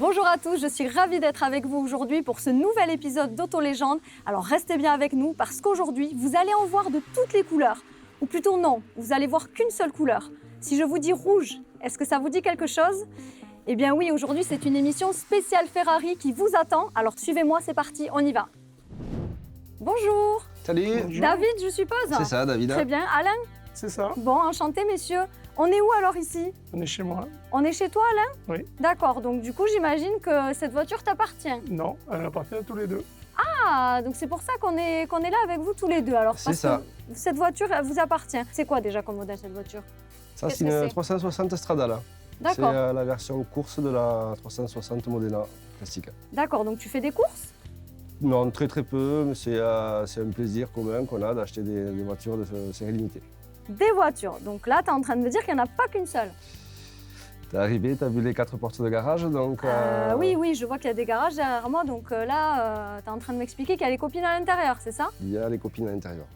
Bonjour à tous, je suis ravie d'être avec vous aujourd'hui pour ce nouvel épisode d'Auto-Légende. Alors restez bien avec nous parce qu'aujourd'hui, vous allez en voir de toutes les couleurs. Ou plutôt non, vous allez voir qu'une seule couleur. Si je vous dis rouge, est-ce que ça vous dit quelque chose? Eh bien oui, aujourd'hui c'est une émission spéciale Ferrari qui vous attend. Alors suivez-moi, c'est parti, on y va. Bonjour. Salut. Bonjour. David, je suppose? C'est ça, David. Très bien. Alain? C'est ça. Bon, enchanté messieurs. On est où alors ici? On est chez moi. On est chez toi, Alain? Oui. D'accord, donc du coup j'imagine que cette voiture t'appartient. Non, elle appartient à tous les deux. Ah, donc c'est pour ça qu'on est là avec vous tous les deux. Alors, C'est parce ça. que cette voiture, elle vous appartient. C'est quoi déjà comme modèle cette voiture? Ça, Qu'est-ce c'est que une c'est 360 Stradale. C'est D'accord, la version course de la 360 Modena classique. d'accord. Donc tu fais des courses? Non, très très peu, mais c'est un plaisir commun qu'on a d'acheter des voitures de série limitée. Des voitures. Donc là, tu es en train de me dire qu'il n'y en a pas qu'une seule. T'es arrivé, t'as vu les 4 portes de garage, donc... Oui, je vois qu'il y a des garages derrière moi. Donc là, tu es en train de m'expliquer qu'il y a les copines à l'intérieur, c'est ça? Il y a les copines à l'intérieur.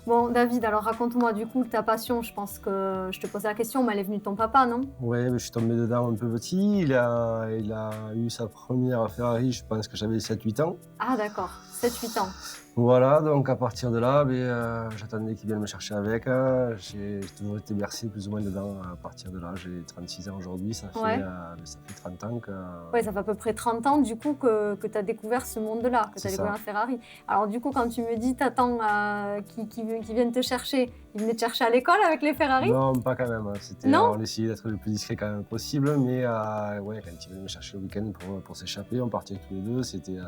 Bon, David, alors raconte-moi du coup ta passion. Je pense que je te posais la question, mais elle est venue de ton papa, non? Ouais, mais je suis tombé dedans un peu petit. Il a eu sa première Ferrari, je pense que j'avais 7-8 ans. Ah d'accord, 7-8 ans. Voilà, donc à partir de là, j'attendais qu'il vienne me chercher avec. J'ai toujours été bercé plus ou moins dedans à partir de là. J'ai 36 ans aujourd'hui, ça Ouais. fait 30 ans que... Oui, ça fait à peu près 30 ans du coup que tu as découvert ce monde-là, que tu as C'est découvert ça. la Ferrari. Alors du coup, quand tu me dis t'attends qu'ils viennent te chercher, ils venaient te chercher à l'école avec les Ferrari? Non, pas quand même. Non. On essayait d'être le plus discret quand même possible, mais ouais, quand ils venaient me chercher le week-end pour s'échapper, on partait tous les deux, c'était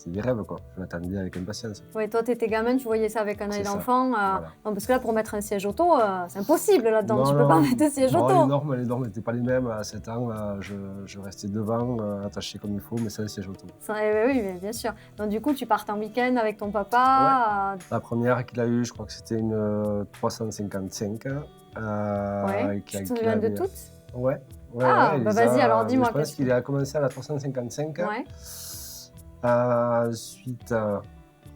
des rêves, quoi. Je l'attendais avec impatience. Oui, toi, tu étais gamin, tu voyais ça avec un œil C'est ça. d'enfant. Voilà. Non, parce que là, pour mettre un siège auto, c'est impossible là-dedans. Non, Tu peux non. pas mettre de siège Non, auto. les normes n'étaient pas les mêmes. À 7 ans, je restais devant, attaché comme il faut, mais sans siège auto. Oui, mais bien sûr. Donc du coup, tu partais en week-end avec ton papa. La première qu'il a eue, je crois que c'était une 355. Ouais. Tu te souviens de toutes? Ouais. Ah, bah vas-y, alors dis-moi. Je pense qu'il a commencé à la 355. Ouais. Ensuite,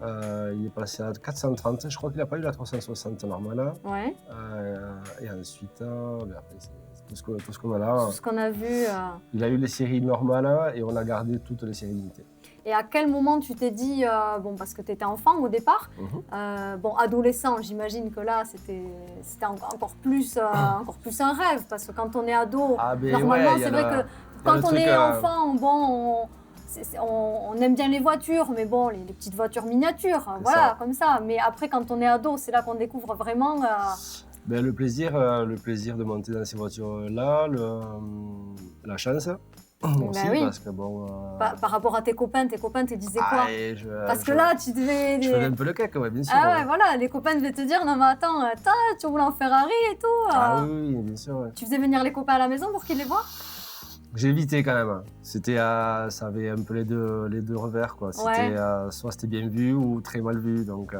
il est passé à 430. Je crois qu'il n'a pas eu la 360 normale. Ouais. Et ensuite, après, c'est tout ce qu'on a là. Tout ce qu'on a vu. Il a eu les séries normales et on a gardé toutes les séries limitées. Et à quel moment tu t'es dit, bon, parce que tu étais enfant au départ, bon, adolescent, j'imagine que là, c'était encore plus un rêve, parce que quand on est ado, normalement, c'est vrai que quand on est enfant, bon, on aime bien les voitures, mais bon, les petites voitures miniatures, voilà, comme ça. Mais après, quand on est ado, c'est là qu'on découvre vraiment... le plaisir de monter dans ces voitures-là, la chance. Aussi, oui. Parce que bon... Par rapport à tes copains te disaient quoi? Parce que là, tu devais... Je faisais un peu le cake, ouais, bien sûr. Ah ouais, voilà, les copains devaient te dire, non mais attends, tu roules en Ferrari et tout. Ah oui, bien sûr. Ouais. Tu faisais venir les copains à la maison pour qu'ils les voient? J'ai évité quand même. Ça avait un peu les deux revers, quoi. Soit c'était bien vu ou très mal vu, donc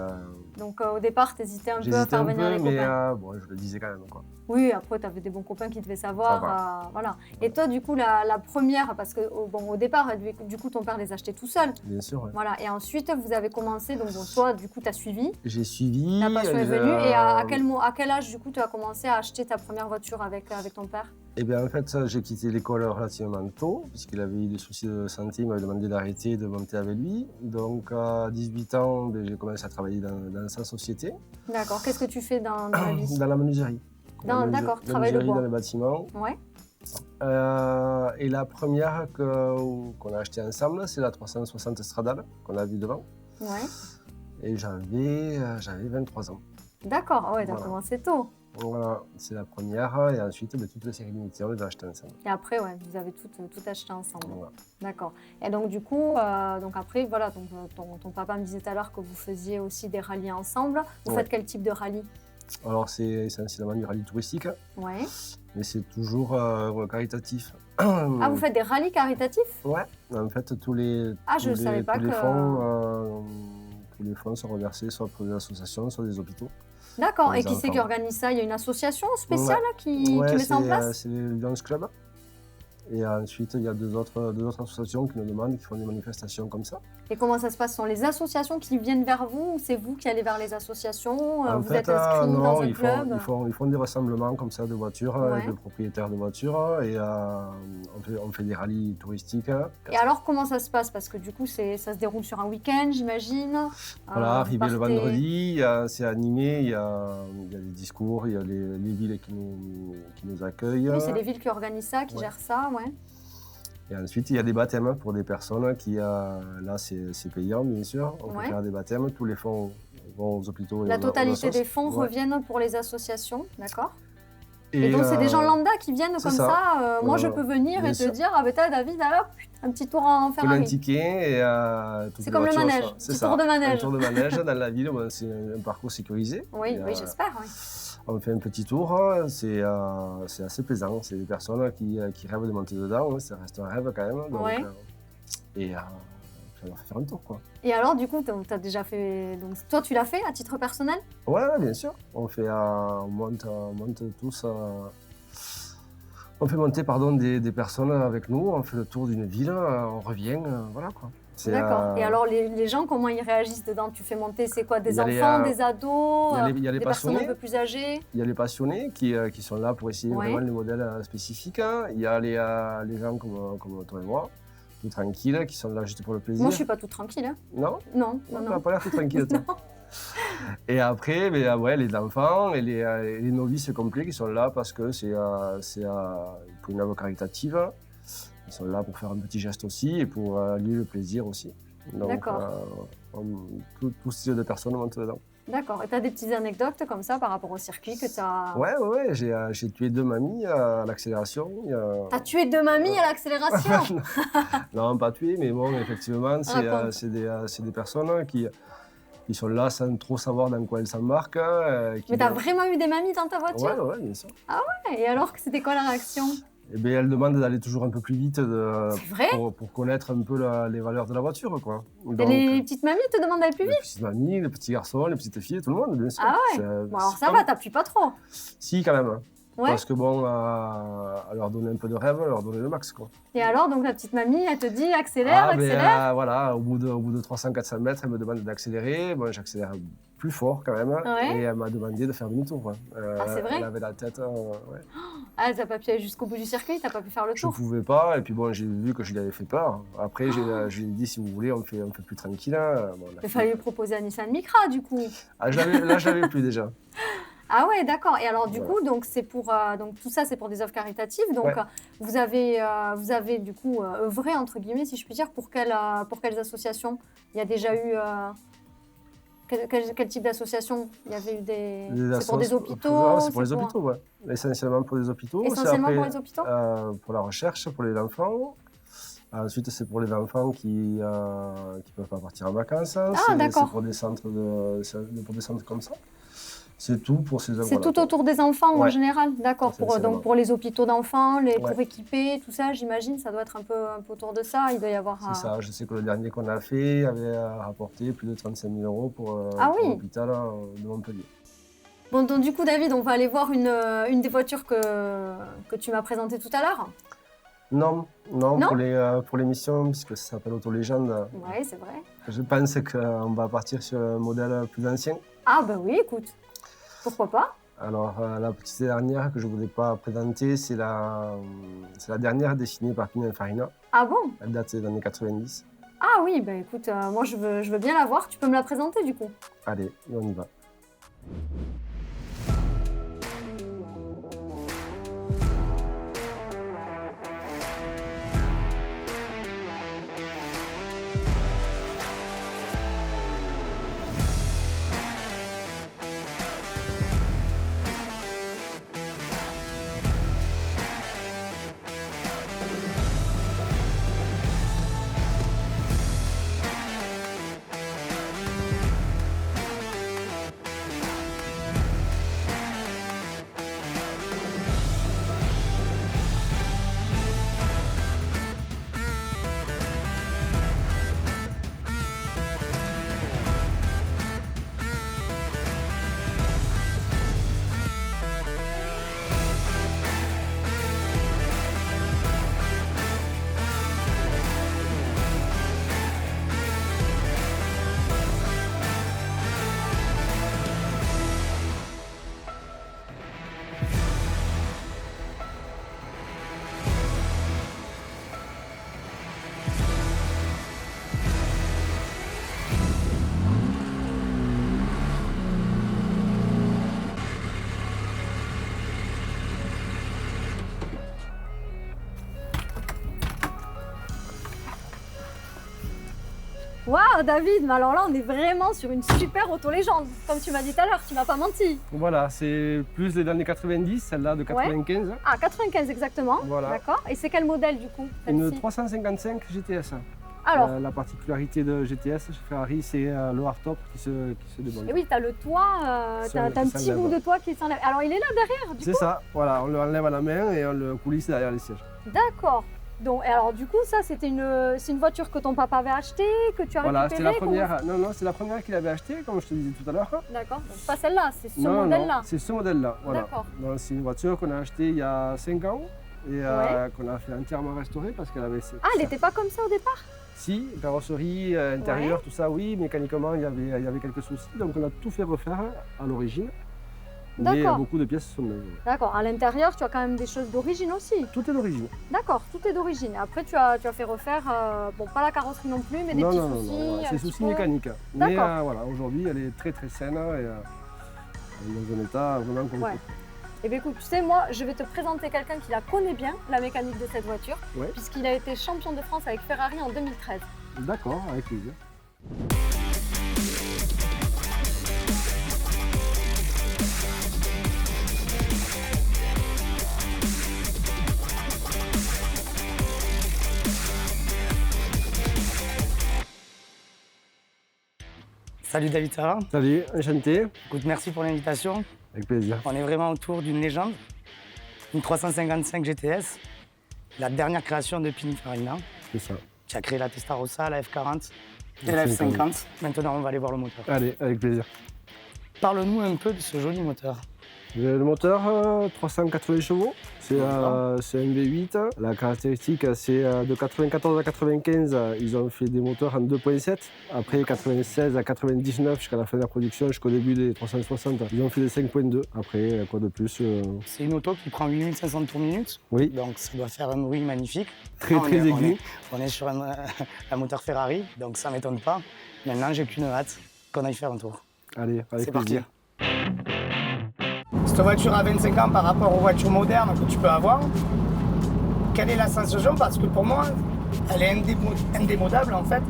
au départ, tu hésitais un peu à faire venir les copains. Bon, je le disais quand même, quoi. Oui, après, tu avais des bons copains qui devaient savoir. Voilà. Et toi, du coup, la première, parce que au départ, du coup, ton père les achetait tout seul. Bien sûr. Ouais. Voilà. Et ensuite, vous avez commencé, donc toi, du coup, tu as suivi. J'ai suivi. La passion est venue. Et à quel âge, du coup, tu as commencé à acheter ta première voiture avec ton père? Eh bien, en fait, j'ai quitté l'école relativement tôt, puisqu'il avait eu des soucis de santé, il m'avait demandé d'arrêter de monter avec lui. Donc, à 18 ans, j'ai commencé à travailler dans sa société. D'accord. Qu'est-ce que tu fais dans la vie? Dans la menuiserie. D'accord, travail de bois. Dans le bâtiment. Ouais. Et la première qu'on a achetée ensemble, c'est la 360 Stradale qu'on a vue devant. Ouais. Et j'avais 23 ans. D'accord, ouais, t'as Voilà. commencé tôt. Voilà, c'est la première. Et ensuite, toutes les séries limitées, on les a achetées ensemble. Et après, ouais, vous avez tout acheté ensemble. Voilà. D'accord. Et donc, du coup, après, voilà, donc, ton papa me disait tout à l'heure que vous faisiez aussi des rallyes ensemble. Vous faites quel type de rallye? Alors, c'est essentiellement du rallye touristique, Ouais. mais c'est toujours caritatif. Ah, vous faites des rallyes caritatifs? Ouais, en fait, tous les fonds sont reversés soit pour des associations, soit des hôpitaux. D'accord. Les Et qui c'est qui enfants. organise ça? Il y a une association spéciale qui met ça en place? C'est le Lions Club. Et ensuite, il y a deux autres associations qui nous demandent, qui font des manifestations comme ça. Et comment ça se passe? Ce sont les associations qui viennent vers vous ou c'est vous qui allez vers les associations? En Vous fait, êtes inscrit dans un club? ils font des rassemblements comme ça de voitures, Ouais. avec des propriétaires de voitures. Et on fait des rallyes touristiques. Et alors, comment ça se passe? Parce que du coup, ça se déroule sur un week-end, j'imagine. Voilà, Vous arrivé le partez- vendredi, c'est animé, il y a des discours, il y a les villes qui nous accueillent. Oui, c'est les villes qui organisent ça, qui Ouais. gèrent ça, ouais. Et ensuite, il y a des baptêmes pour des personnes qui, là, c'est payant, bien sûr. On peut Ouais. faire des baptêmes, tous les fonds vont aux hôpitaux. et La aux totalité assos. des fonds Ouais. reviennent pour les associations, d'accord? Et donc, c'est des gens lambda qui viennent c'est comme ça. ça. Moi, je peux venir bien et te sûr. dire, ah ben t'as David, alors, un petit tour en Tu un Ferrari. ticket et toutes C'est les comme le voitures manège, sont- c'est petit ça, tour de manège. Un tour de manège dans la ville, bon, c'est un parcours sécurisé. Oui, Et, oui, j'espère, oui. On fait un petit tour, c'est assez plaisant. C'est des personnes qui rêvent de monter dedans, ça reste un rêve quand même. Donc, Ouais. Ça leur fait faire un tour, quoi. Et alors, du coup, t'as déjà fait... Donc, toi, tu l'as fait à titre personnel? Ouais, bien sûr. On monte tous. On fait monter des personnes avec nous. On fait le tour d'une ville, on revient, voilà quoi. D'accord. Et alors, les gens, comment ils réagissent dedans? Tu fais monter, c'est quoi? Des Il y a les, enfants, des ados, il y a les des personnes un passionnés. peu plus âgées? Il y a les passionnés qui sont là pour essayer Ouais. vraiment les modèles spécifiques. Il y a les gens comme toi et moi, tout tranquilles, qui sont là juste pour le plaisir. Moi, je suis pas toute tranquille, hein. Non, Non, tu non, n'as non. pas l'air tout tranquille, toi. Non. Et après, les enfants et les novices complets qui sont là parce que c'est pour une œuvre caritative. Ils sont là pour faire un petit geste aussi et pour lier le plaisir aussi. Donc, D'accord. tout style de personnes montent dedans. D'accord. Et t'as des petites anecdotes comme ça par rapport au circuit que t'as... Ouais, j'ai tué 2 mamies à l'accélération. T'as tué 2 mamies à l'accélération? Non, pas tué, mais bon, effectivement, Raconte. c'est des personnes qui sont là sans trop savoir dans quoi elles s'embarquent. Mais t'as vraiment eu des mamies dans ta voiture? Ouais, bien sûr. Et alors, c'était quoi la réaction? Eh bien, elles demandent d'aller toujours un peu plus vite C'est vrai? pour connaître un peu les valeurs de la voiture, quoi. Et Donc, les petites mamies te demandent d'aller plus les vite? petites mamies, les petits garçons, les petites filles, tout le monde, bien sûr. Ah ouais? Bon, alors ça va, t'appuies pas trop. Si, quand même. Ouais. Parce que bon, à leur donner un peu de rêve, à leur donner le max, quoi. Et alors, donc la petite mamie, elle te dit accélère, Ben, accélère. voilà, au bout de 300-400 mètres, elle me demande d'accélérer. Bon, j'accélère plus fort quand même. Ouais. Et elle m'a demandé de faire demi-tour. Ouais. C'est vrai? Elle avait la tête. Ouais. Ah, t'as pas pu aller jusqu'au bout du circuit, t'as pas pu faire le Je tour. pouvais pas. Et puis bon, j'ai vu que je lui avais fait peur. Après, je lui ai dit, si vous voulez, on fait plus tranquille. Bon, on a Il fait- fallait lui proposer un Nissan Micra, du coup. Ah, là, je l'avais plus déjà. Ah ouais, d'accord. Et alors, du Voilà. coup, donc c'est pour donc tout ça, c'est pour des œuvres caritatives. Donc, Ouais. vous avez du coup œuvré entre guillemets, si je puis dire, pour quelles associations? Il y a déjà eu quel type d'association? Il y avait eu des. C'est pour des hôpitaux. C'est pour les hôpitaux, ouais. Essentiellement pour les hôpitaux. C'est Essentiellement après, pour les hôpitaux. pour la recherche, pour les enfants. Ensuite, c'est pour les enfants qui peuvent pas partir en vacances. D'accord. C'est pour des centres pour des centres comme ça. C'est tout pour ces œuvres-là. C'est tout autour des enfants en Ouais. général, d'accord. Essentiellement. Donc pour les hôpitaux d'enfants, Ouais. pour équiper, tout ça, j'imagine, ça doit être un peu autour de ça. Il doit y avoir. C'est ça. Je sais que le dernier qu'on a fait avait rapporté plus de 35 000 € pour Ah oui. l'hôpital de Montpellier. Bon, donc du coup, David, on va aller voir une des voitures que tu m'as présentées tout à l'heure. Non, Non pour l'émission, puisque ça s'appelle Autolégende, Oui, c'est vrai. je pense qu'on va partir sur un modèle plus ancien. Ah bah oui, écoute, pourquoi pas? Alors, la petite dernière que je ne voulais pas présenter, c'est la dernière dessinée par Pininfarina. Ah bon? Elle date des années 90. Ah oui, bah écoute, moi je veux bien la voir. Tu peux me la présenter du coup? Allez, on y va. Waouh, David, mais alors là, on est vraiment sur une super auto-légende. Comme tu m'as dit tout à l'heure, tu m'as pas menti. Voilà, c'est plus les années 90, celle-là de 95. Ah, 95 exactement. Voilà. D'accord. Et c'est quel modèle du coup, Une celle-ci? 355 GTS. Alors, La particularité de GTS chez Ferrari, c'est le hardtop qui se déborde. et oui, tu as le toit, tu as un qui petit s'enlève. bout de toit qui s'enlève. Alors, il est là derrière, du C'est coup? ça, voilà, on le enlève à la main et on le coulisse derrière les sièges. D'accord. Donc, et alors, du coup, ça, c'est une voiture que ton papa avait achetée, que tu as Voilà, c'était récupérée? la première. Non, c'est la première qu'il avait achetée, comme je te disais tout à l'heure. D'accord. Donc, pas celle-là, c'est ce Non, modèle-là. c'est ce modèle-là. Voilà. D'accord. Donc, c'est une voiture qu'on a achetée il y a 5 ans et Ouais. qu'on a fait entièrement restaurer parce qu'elle avait. Ah, elle n'était pas comme ça au départ? Si, carrosserie, intérieur, tout ça, oui. Mécaniquement, il y avait quelques soucis, donc on a tout fait refaire à l'origine. Mais D'accord. beaucoup de pièces sont neuves. D'accord. À l'intérieur, tu as quand même des choses d'origine aussi. Tout est d'origine. D'accord, tout est d'origine. Après, tu as fait refaire, bon, pas la carrosserie non plus, mais des Non, petits non, non, soucis. non, voilà, un c'est petit soucis peu. mécaniques. Mais D'accord. voilà, aujourd'hui, elle est très très saine et elle est dans un état vraiment complet. Ouais. Eh bien, écoute, tu sais, moi, je vais te présenter quelqu'un qui la connaît bien, la mécanique de cette voiture, Ouais. puisqu'il a été champion de France avec Ferrari en 2013. D'accord, avec plaisir. Salut David, ça va? Salut, enchanté. Écoute, merci pour l'invitation. Avec plaisir. On est vraiment autour d'une légende, une 355 GTS, la dernière création de Pininfarina, C'est ça. qui a créé la Testarossa, la F40 et la F50. Maintenant, on va aller voir le moteur. Allez, avec plaisir. Parle-nous un peu de ce joli moteur. Le moteur, 380 chevaux, c'est un V8. La caractéristique, c'est de 94 à 95, ils ont fait des moteurs en 2.7. Après, 96 à 99, jusqu'à la fin de la production, jusqu'au début des 360, ils ont fait des 5.2. Après, quoi de plus C'est une auto qui prend 8500 tours minute, Oui, donc ça doit faire un bruit magnifique. très On très est- aigu. On est sur un moteur Ferrari, donc ça ne m'étonne pas. Maintenant, j'ai qu'une hâte, qu'on aille faire un tour. Allez, avec C'est parti. plaisir. Cette voiture a 25 ans par rapport aux voitures modernes que tu peux avoir. Quelle est la sensation? Parce que pour moi, elle est indémodable en fait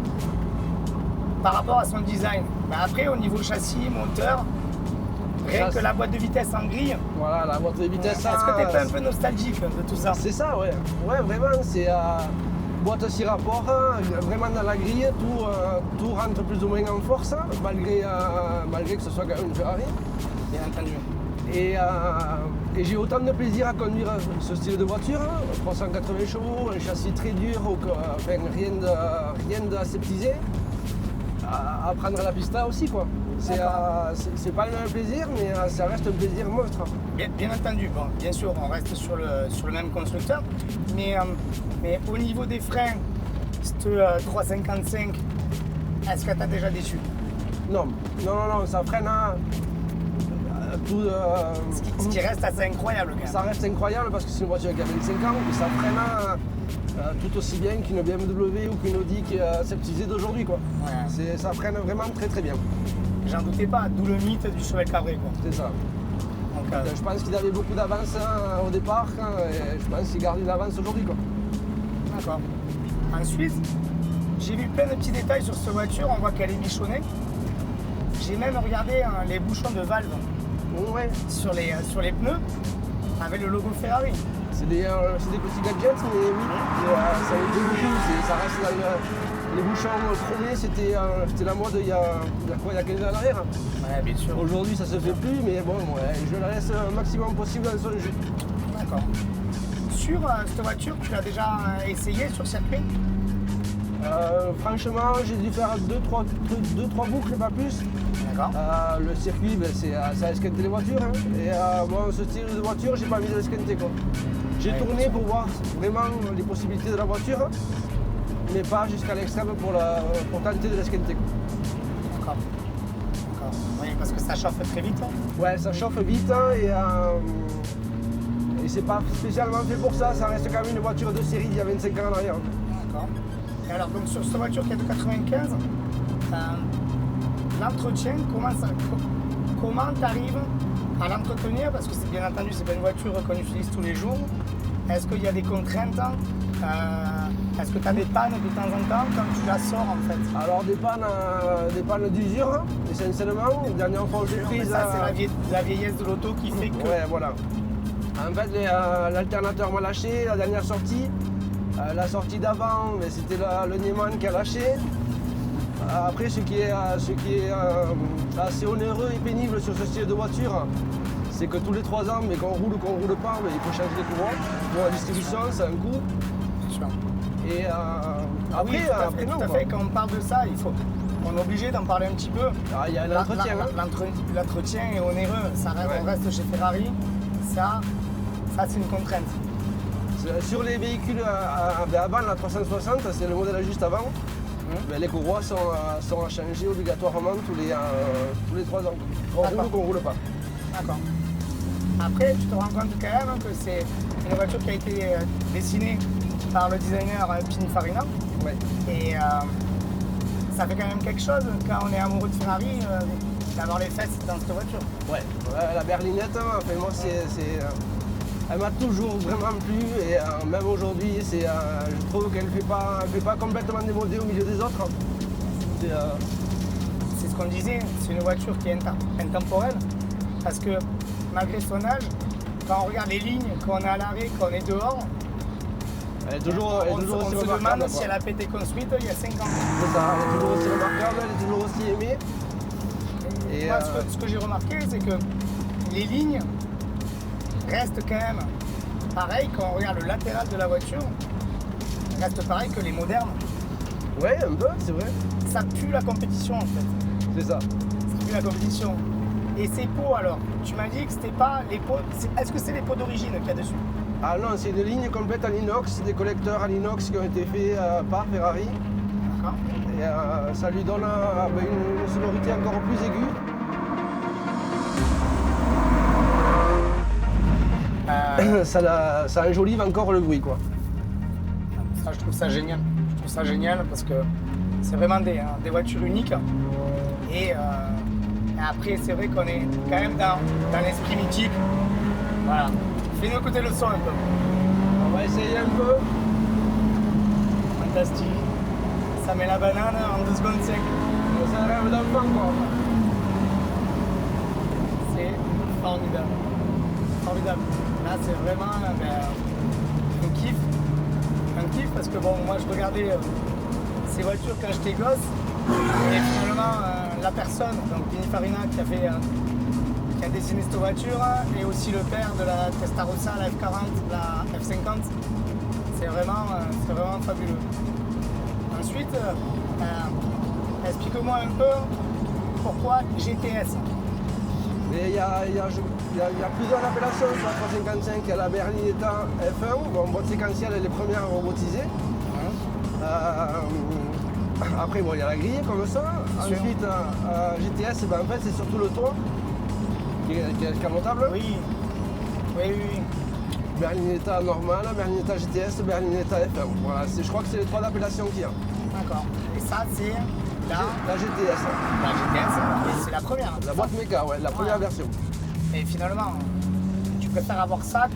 par rapport à son design. Mais après, au niveau châssis, moteur, rien que la boîte de vitesse en grille, Voilà, la boîte de vitesse. est-ce que t'es pas un peu nostalgique de tout ça? C'est ça, ouais. Ouais, vraiment, c'est boîte 6 rapports, vraiment dans la grille, tout rentre plus ou moins en force, malgré que ce soit quand même une Ferrari. Bien entendu. Et j'ai autant de plaisir à conduire ce style de voiture, 380 chevaux, un châssis très dur, enfin, rien d'aseptisé. À prendre la pista aussi, quoi. C'est pas le même plaisir, mais ça reste un plaisir monstre. Bien entendu, bon, bien sûr, on reste sur le même constructeur, mais au niveau des freins, cette 355, est-ce que tu as déjà déçu? Non, ça freine tout. Ce qui reste assez incroyable quand même. Ça reste incroyable parce que c'est une voiture qui a 25 ans et ça freine tout aussi bien qu'une BMW ou qu'une Audi qui est aseptisée d'aujourd'hui, quoi. Ouais. Ça freine vraiment très très bien. J'en doutais pas, d'où le mythe du cheval cabré, quoi. C'est ça. Donc, Je pense qu'il avait beaucoup d'avance au départ et je pense qu'il garde une avance aujourd'hui, quoi. d'accord. Ensuite, j'ai vu plein de petits détails sur cette voiture, on voit qu'elle est bichonnée. J'ai même regardé les bouchons de valve Ouais, sur les pneus avec le logo Ferrari. c'est des petits gadgets, mais oui, ça me plaît beaucoup. Ça reste dans les bouchons chromés, c'était la mode il y a 15 ans en arrière. Ouais, bien sûr. Aujourd'hui, ça se fait plus, mais bon, ouais, je la laisse un maximum possible dans son jeu. D'accord. Sur cette voiture, tu l'as déjà essayé sur circuit? Franchement, j'ai dû faire 2-3 boucles, pas plus. D'accord. Le circuit, ben, ça esquinter les voitures. Hein. Et moi, ce style de voiture, j'ai pas envie de l'esquinter, quoi. J'ai Ouais, tourné pour voir vraiment les possibilités de la voiture, mais pas jusqu'à l'extrême pour tenter de l'esquinter, quoi. D'accord. D'accord. Oui, parce que ça chauffe très vite. Hein. Ouais, ça chauffe vite et c'est pas spécialement fait pour ça. Ça reste quand même une voiture de série d'il y a 25 ans en arrière. D'accord. Et alors, donc sur cette voiture qui est de 95, l'entretien, comment tu arrives à l'entretenir? Parce que c'est bien entendu, c'est pas une voiture qu'on utilise tous les jours. Est-ce qu'il y a des contraintes Est-ce que tu as des pannes de temps en temps quand tu la sors en fait? Alors des pannes d'usure, essentiellement. La dernière fois où j'ai pris... Ça, c'est la vieillesse de l'auto qui fait que... Ouais, voilà. En fait, l'alternateur m'a lâché, la dernière sortie. La sortie d'avant, c'était le Neyman qui a lâché. Après, ce qui est assez onéreux et pénible sur ce style de voiture, c'est que tous les 3 ans, mais qu'on roule ou qu'on roule pas, il faut changer les courroies. Pour la distribution, c'est un coût. Et oui, tout à fait. Quand on parle de ça, on est obligé d'en parler un petit peu. Il y a l'entretien. L'entretien est onéreux. On reste chez Ferrari. Ça c'est une contrainte. Sur les véhicules avant la 360, c'est le modèle juste avant. Les courroies sont à changer obligatoirement tous les 3 ans. Qu'on roule ou qu'on roule pas. D'accord. Après, tu te rends compte quand même que c'est une voiture qui a été dessinée par le designer Pininfarina. Ouais. Et ça fait quand même quelque chose quand on est amoureux de Ferrari d'avoir les fesses dans cette voiture. Ouais, la berlinette, moi elle m'a toujours vraiment plu et même aujourd'hui, je trouve qu'elle ne fait pas complètement démodée au milieu des autres. C'est ce qu'on disait, c'est une voiture qui est intemporelle parce que malgré son âge, quand on regarde les lignes, quand on est à l'arrêt, quand on est dehors, elle est toujours on aussi se remarquable. demande si elle a été construite il y a 5 ans. C'est ça, elle est toujours aussi remarquable, elle est toujours aussi aimée. Et moi, ce que j'ai remarqué, c'est que les lignes restent quand même pareilles quand on regarde le latéral de la voiture, reste pareil que les modernes. Ouais, un peu, c'est vrai. Ça pue la compétition en fait. C'est ça. Ça pue la compétition. Et ces pots alors, tu m'as dit que c'était pas les pots. Est-ce que c'est les pots d'origine qu'il y a dessus? Ah non, c'est une ligne complète en inox, des collecteurs en inox qui ont été faits par Ferrari. D'accord. Et ça lui donne une sonorité encore plus aiguë. Ça enjolive encore le bruit, quoi. Ça, je trouve ça génial. Je trouve ça génial parce que c'est vraiment des voitures uniques. Et après, c'est vrai qu'on est quand même dans l'esprit mythique. Voilà. Fais-nous écouter le son un peu. On va essayer un peu. Fantastique. Ça met la banane en 2 secondes 5. Ça rêve d'enfant, quoi. C'est formidable. Formidable. Là, c'est vraiment un kiff. Un kiff parce que bon, moi, je regardais ces voitures quand j'étais gosse. Et finalement, la personne, donc Pininfarina, qui a dessiné cette voiture, et aussi le père de la Testarossa, la F40, la F50. C'est vraiment fabuleux. Ensuite, explique-moi un peu pourquoi GTS. Mais il y a plusieurs appellations sur la 355. Il y a la Berlinetta F1, bon, boîte séquentielle, elle est première robotisée. Après, il y a la grille comme ça. Ensuite, GTS, en fait, c'est surtout le toit qui est escamotable. Oui. Berlinetta normale, Berlinetta GTS, Berlinetta F1. Voilà, je crois que c'est les 3 appellations qu'il y a. D'accord. Et ça, c'est la GTS. La GTS, c'est la première. La boîte méca, ouais, la première version. Et finalement, tu préfères avoir ça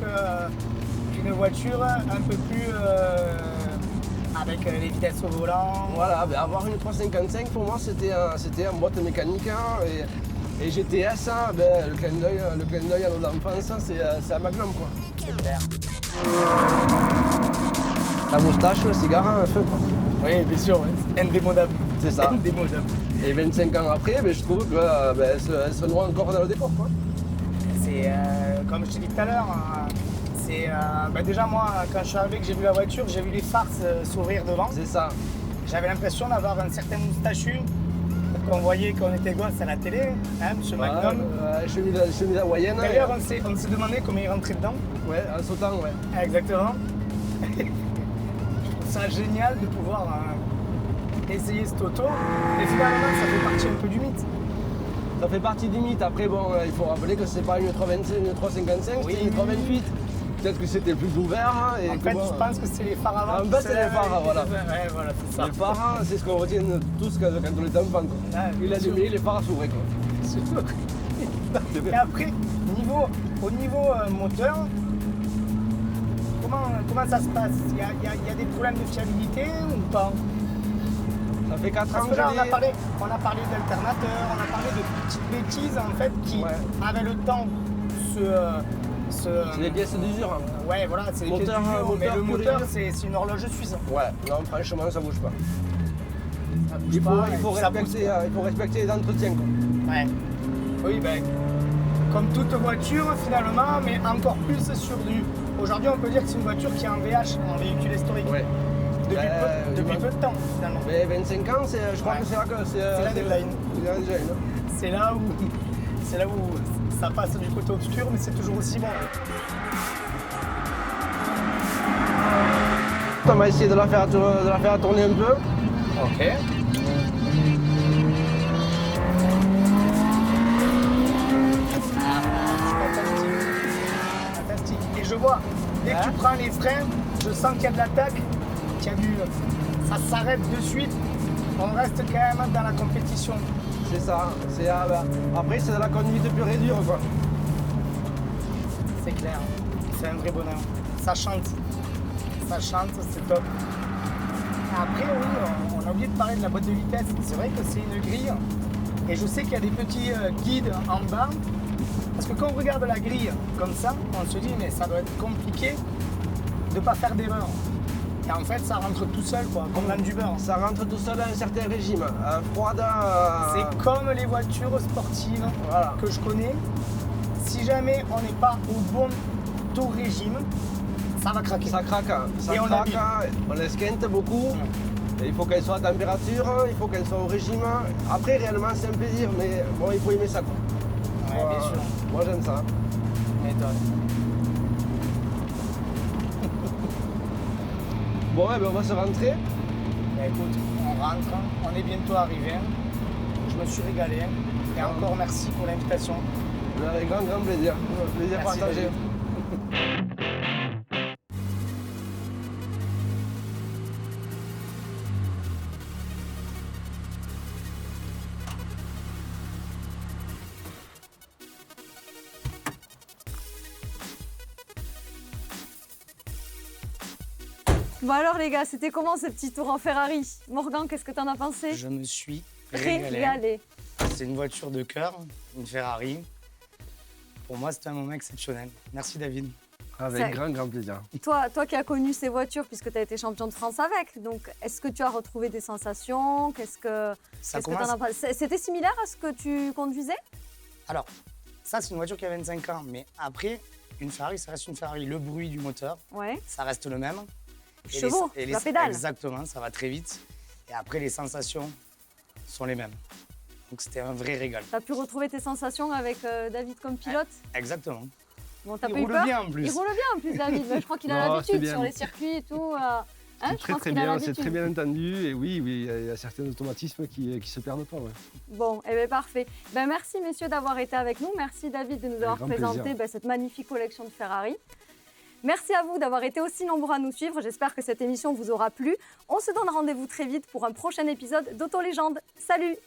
qu'une voiture un peu plus avec les vitesses au volant. Voilà, avoir une 355 pour moi c'était en boîte mécanique et GTS, le clin d'œil à nos enfants, c'est un magnum, quoi. C'est clair. La moustache, le cigare, un feu, quoi. Oui, bien sûr, ouais. Indémodable. C'est ça. Indémodable. Et 25 ans après, je trouve qu'elle se noie encore dans le décor, quoi. C'est comme je t'ai dit tout à l'heure, c'est déjà moi quand je suis arrivé que j'ai vu la voiture, j'ai vu les phares s'ouvrir devant. C'est ça. J'avais l'impression d'avoir un certain moustachu qu'on voyait quand on était gosse à la télé, hein, Monsieur Magnum. Chemise hawaïenne. D'ailleurs, on s'est demandé comment il rentrait dedans. Ouais, en sautant, ouais. Exactement. Je trouve ça génial de pouvoir essayer cette auto. Et finalement, ça fait partie un peu du mythe. Ça fait partie du mythe. Après, bon, il faut rappeler que c'est pas une 355, oui, c'était une 328. Peut-être que c'était plus ouvert. En fait, je pense que c'est les phares avant. En fait, c'est les phares, voilà. Ouais, voilà, c'est ça. Les phares, c'est ce qu'on retient tous quand on était enfant. Il a allumé, les phares s'ouvraient, quoi. Et après, au niveau moteur, comment comment ça se passe? Il y a des problèmes de fiabilité ou pas? Ça fait 4 ans Parce que que là, je on a parlé d'alternateurs, on a parlé de petites bêtises en fait qui, avec le temps, C'est des pièces d'usure. Ouais, voilà, c'est des pièces Moteur, d'usure, mais le moteur, moteur. c'est une horloge suisse. Ouais, non, franchement, ça bouge pas. Ça bouge Il pas, et faut puis ça bouge respecter les entretiens, quoi. Ouais. Oui, ben, comme toute voiture finalement, mais encore plus sur du. Aujourd'hui, on peut dire que c'est une voiture qui est en VH, en véhicule historique. Ouais. Depuis peu de temps finalement. Mais 25 ans, je crois que c'est là que C'est la deadline. C'est la deadline. C'est là où ça passe du côté obscur, mais c'est toujours aussi bon. On va essayer de la faire tourner un peu. Ok. Fantastique. Et je vois, dès que tu prends les freins, je sens qu'il y a de l'attaque, ça s'arrête de suite. On reste quand même dans la compétition. C'est ça. Après, c'est de la conduite pure et dure, quoi. C'est clair. C'est un vrai bonheur. Ça chante. Ça chante, c'est top. Après, oui, on a oublié de parler de la boîte de vitesse. C'est vrai que c'est une grille. Et je sais qu'il y a des petits guides en bas. Parce que quand on regarde la grille comme ça, on se dit, mais ça doit être compliqué de ne pas faire d'erreur. Et en fait, ça rentre tout seul, quoi, comme dans du beurre. Ça rentre tout seul à un certain régime. Froide. C'est comme les voitures sportives que je connais. Si jamais on n'est pas au bon taux régime, ça va craquer. Ça craque. Ça Et on craque. l'habille. On l'esquinte beaucoup. Et il faut qu'elle soit à température, il faut qu'elle soit au régime. Après, réellement, c'est un plaisir, mais bon, il faut aimer ça, quoi. Ouais, bien sûr. Moi, j'aime ça. Méthode. Bon, ben, on va se rentrer. Bah, écoute, on rentre, on est bientôt arrivé. Je me suis régalé. Et encore merci pour l'invitation. Avec grand plaisir. Plaisir Merci, partagé. David. Bon alors les gars, c'était comment ce petit tour en Ferrari? Morgan, qu'est-ce que t'en as pensé? Je me suis régalé. C'est une voiture de cœur, une Ferrari. Pour moi, c'était un moment exceptionnel. Merci David. Avec grand plaisir. Toi qui as connu ces voitures, puisque tu as été champion de France avec, donc est-ce que tu as retrouvé des sensations? Qu'est-ce que t'en as pensé? C'était similaire à ce que tu conduisais? Alors, ça, c'est une voiture qui a 25 ans, mais après, une Ferrari, ça reste une Ferrari. Le bruit du moteur, ça reste le même. Chevaux, la pédale. Exactement, ça va très vite. Et après, les sensations sont les mêmes. Donc, c'était un vrai régal. Tu as pu retrouver tes sensations avec David comme pilote? Exactement. Bon, t'as Il pas eu roule peur? bien en plus. Il roule bien en plus, David. Mais je crois qu'il a l'habitude sur les circuits et tout. C'est très bien, c'est très bien entendu. Et oui, il y a certains automatismes qui se perdent pas. Ouais. Bon, et bien parfait. Ben, merci messieurs d'avoir été avec nous. Merci David de nous avoir présenté cette magnifique collection de Ferrari. Merci à vous d'avoir été aussi nombreux à nous suivre. J'espère que cette émission vous aura plu. On se donne rendez-vous très vite pour un prochain épisode d'Auto Légende. Salut!